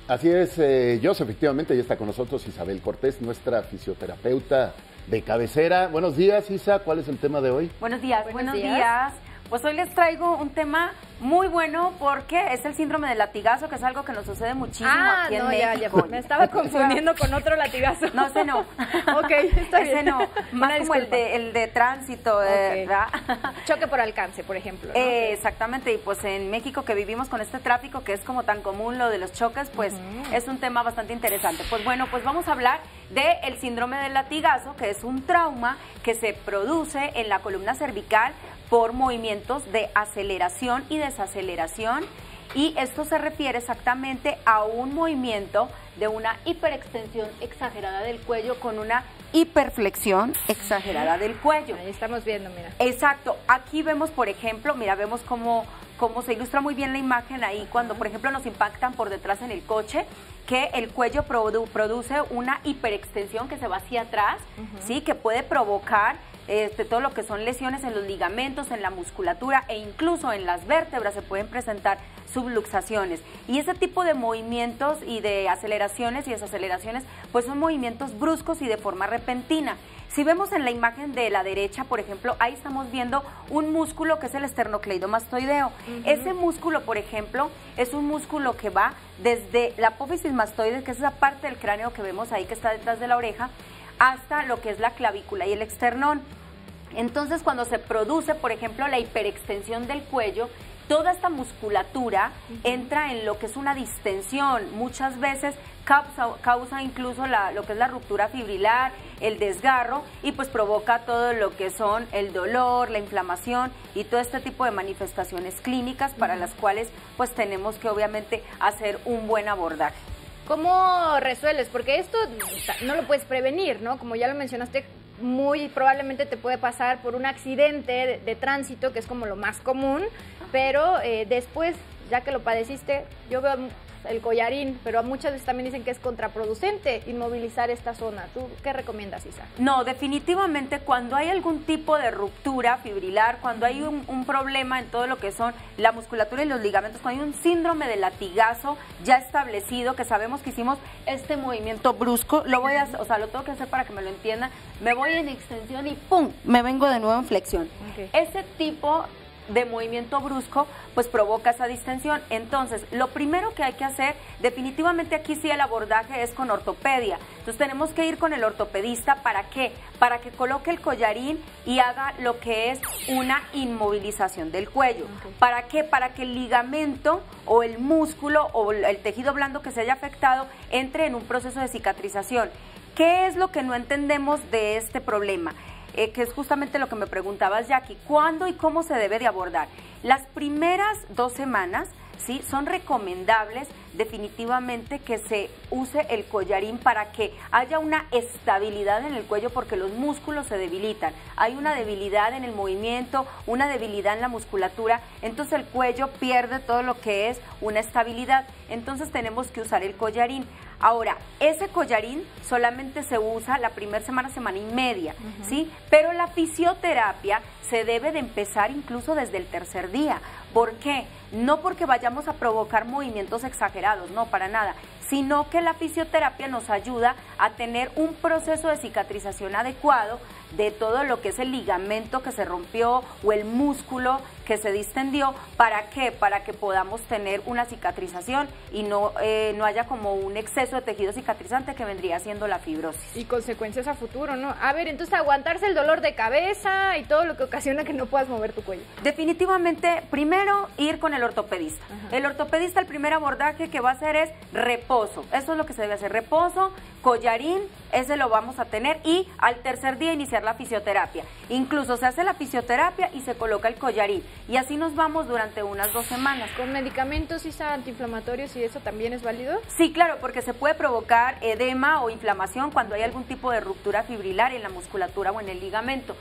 Así es, Jos, efectivamente, ya está con nosotros Isabel Cortés, nuestra fisioterapeuta de cabecera. Buenos días, Isa, ¿cuál es el tema de hoy? Buenos días. Pues hoy les traigo un tema muy bueno porque es el síndrome del latigazo, que es algo que nos sucede muchísimo aquí en México. Ya, me estaba confundiendo con otro latigazo. No, ese no. Ok, está bien. Ese no, más como el de tránsito, okay. ¿verdad? Choque por alcance, por ejemplo, ¿no? Exactamente, y pues en México que vivimos con este tráfico que es como tan común lo de los choques, pues es un tema bastante interesante. Pues bueno, pues vamos a hablar del síndrome del latigazo, que es un trauma que se produce en la columna cervical por movimientos de aceleración y desaceleración, y esto se refiere exactamente a un movimiento de una hiperextensión exagerada del cuello con una hiperflexión exagerada del cuello. Ahí estamos viendo, mira. Exacto. Aquí vemos, por ejemplo, mira, vemos cómo se ilustra muy bien la imagen ahí cuando, por ejemplo, nos impactan por detrás en el coche, que el cuello produce una hiperextensión que se va hacia atrás, ¿sí? Que puede provocar todo lo que son lesiones en los ligamentos, en la musculatura e incluso en las vértebras se pueden presentar subluxaciones. Y ese tipo de movimientos y de aceleraciones y desaceleraciones pues son movimientos bruscos y de forma repentina. Si vemos en la imagen de la derecha, por ejemplo, ahí estamos viendo un músculo que es el esternocleidomastoideo. Ese músculo, por ejemplo, es un músculo que va desde la apófisis mastoides, que es esa parte del cráneo que vemos ahí que está detrás de la oreja, hasta lo que es la clavícula y el esternón. Entonces, cuando se produce, por ejemplo, la hiperextensión del cuello, toda esta musculatura entra en lo que es una distensión. Muchas veces causa incluso lo que es la ruptura fibrilar, el desgarro, y pues provoca todo lo que son el dolor, la inflamación y todo este tipo de manifestaciones clínicas para las cuales pues tenemos que obviamente hacer un buen abordaje. ¿Cómo resuelves? Porque esto no lo puedes prevenir, ¿no? Como ya lo mencionaste, muy probablemente te puede pasar por un accidente de tránsito, que es como lo más común, pero después, ya que lo padeciste, yo veo el collarín, pero muchas veces también dicen que es contraproducente inmovilizar esta zona. ¿Tú qué recomiendas, Isa? No, definitivamente cuando hay algún tipo de ruptura fibrilar, cuando hay un problema en todo lo que son la musculatura y los ligamentos, cuando hay un síndrome de latigazo ya establecido, que sabemos que hicimos este movimiento brusco, lo voy a hacer, o sea, lo tengo que hacer para que me lo entiendan, me voy en extensión y ¡pum!, me vengo de nuevo en flexión. Ese tipo de movimiento brusco pues provoca esa distensión. Entonces, lo primero que hay que hacer, definitivamente aquí sí el abordaje es con ortopedia. Entonces tenemos que ir con el ortopedista. ¿Para qué? Para que coloque el collarín y haga lo que es una inmovilización del cuello. ¿Para qué? Para que el ligamento o el músculo o el tejido blando que se haya afectado entre en un proceso de cicatrización. ¿Qué es lo que no entendemos de este problema? Que es justamente lo que me preguntabas, Jackie, ¿cuándo y cómo se debe de abordar? Las primeras 2 semanas, ¿sí?, son recomendables definitivamente que se use el collarín para que haya una estabilidad en el cuello, porque los músculos se debilitan. Hay una debilidad en el movimiento, una debilidad en la musculatura, entonces el cuello pierde todo lo que es una estabilidad. Entonces tenemos que usar el collarín. Ahora, ese collarín solamente se usa la primera semana, semana y media, ¿sí? Pero la fisioterapia se debe de empezar incluso desde el 3er día. ¿Por qué? No porque vayamos a provocar movimientos exagerados, no, para nada, sino que la fisioterapia nos ayuda a tener un proceso de cicatrización adecuado de todo lo que es el ligamento que se rompió o el músculo que se distendió. ¿Para qué? Para que podamos tener una cicatrización y no haya como un exceso de tejido cicatrizante que vendría siendo la fibrosis. Y consecuencias a futuro, ¿no? A ver, entonces aguantarse el dolor de cabeza y todo lo que ocasiona que no puedas mover tu cuello. Definitivamente, primero ir con el ortopedista. El ortopedista, el primer abordaje que va a hacer es reposo. Eso es lo que se debe hacer, reposo, collarín, ese lo vamos a tener, y al 3er día iniciar la fisioterapia. Incluso se hace la fisioterapia y se coloca el collarín. Y así nos vamos durante unas 2 semanas. ¿Con medicamentos, Isa, antiinflamatorios y eso también es válido? Sí, claro, porque se puede provocar edema o inflamación cuando hay algún tipo de ruptura fibrilar en la musculatura o en el ligamento.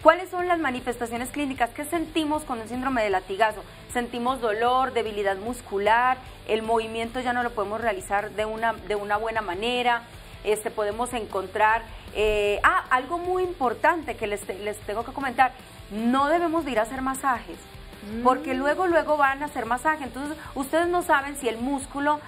¿Cuáles son las manifestaciones clínicas? ¿Qué sentimos con un síndrome de latigazo? Sentimos dolor, debilidad muscular, el movimiento ya no lo podemos realizar de una buena manera, podemos encontrar... algo muy importante que les tengo que comentar, no debemos de ir a hacer masajes, porque luego van a hacer masaje. Entonces ustedes no saben si el músculo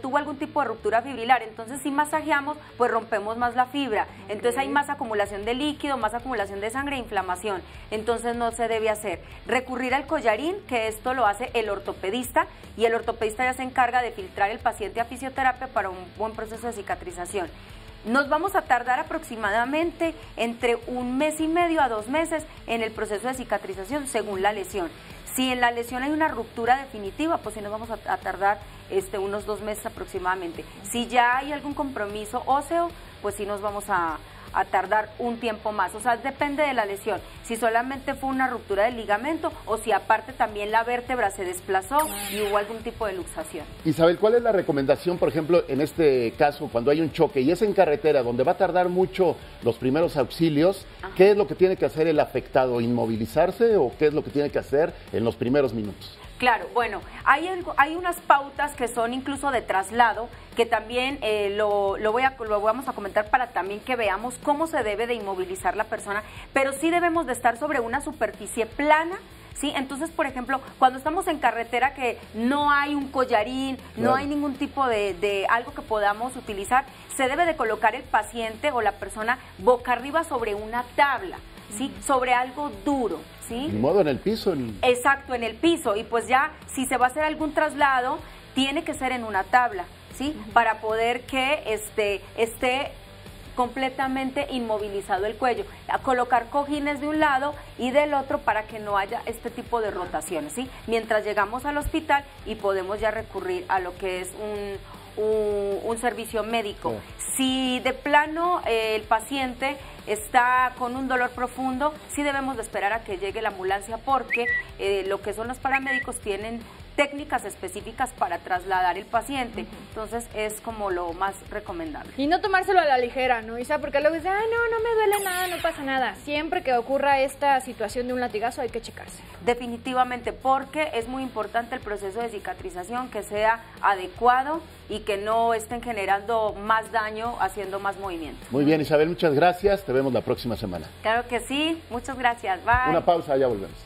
tuvo algún tipo de ruptura fibrilar. Entonces, si masajeamos, pues rompemos más la fibra. Entonces, hay más acumulación de líquido, más acumulación de sangre e inflamación. Entonces, no se debe hacer. Recurrir al collarín, que esto lo hace el ortopedista, y el ortopedista ya se encarga de filtrar el paciente a fisioterapia para un buen proceso de cicatrización. Nos vamos a tardar aproximadamente entre 1 mes y medio a 2 meses en el proceso de cicatrización según la lesión. Si en la lesión hay una ruptura definitiva, pues sí nos vamos a tardar unos 2 meses aproximadamente. Si ya hay algún compromiso óseo, pues sí nos vamos a tardar un tiempo más. O sea, depende de la lesión. Si solamente fue una ruptura del ligamento o si aparte también la vértebra se desplazó y hubo algún tipo de luxación. Isabel, ¿cuál es la recomendación, por ejemplo, en este caso, cuando hay un choque y es en carretera, donde va a tardar mucho los primeros auxilios? Ajá. ¿Qué es lo que tiene que hacer el afectado? ¿Inmovilizarse o qué es lo que tiene que hacer en los primeros minutos? Claro, bueno, hay unas pautas que son incluso de traslado, que también lo vamos a comentar para también que veamos cómo se debe de inmovilizar la persona, pero sí debemos de estar sobre una superficie plana, ¿sí? Entonces, por ejemplo, cuando estamos en carretera que no hay un collarín, claro, no hay ningún tipo de algo que podamos utilizar, se debe de colocar el paciente o la persona boca arriba sobre una tabla, ¿sí? Sobre algo duro, ¿sí? Ni modo, en el piso. Exacto, en el piso. Y pues ya, si se va a hacer algún traslado, tiene que ser en una tabla, ¿sí? Para poder que esté completamente inmovilizado el cuello. A colocar cojines de un lado y del otro para que no haya este tipo de rotaciones, ¿sí? Mientras llegamos al hospital y podemos ya recurrir a lo que es un servicio médico. Si de plano el paciente está con un dolor profundo, sí debemos de esperar a que llegue la ambulancia porque lo que son los paramédicos tienen técnicas específicas para trasladar el paciente. Entonces es como lo más recomendable. Y no tomárselo a la ligera, ¿no, Isa? Porque luego dice, no me duele nada, no pasa nada. Siempre que ocurra esta situación de un latigazo hay que checarse. Definitivamente, porque es muy importante el proceso de cicatrización, que sea adecuado y que no estén generando más daño, haciendo más movimiento. Muy bien, Isabel, muchas gracias. Te vemos la próxima semana. Claro que sí, muchas gracias. Bye. Una pausa, ya volvemos.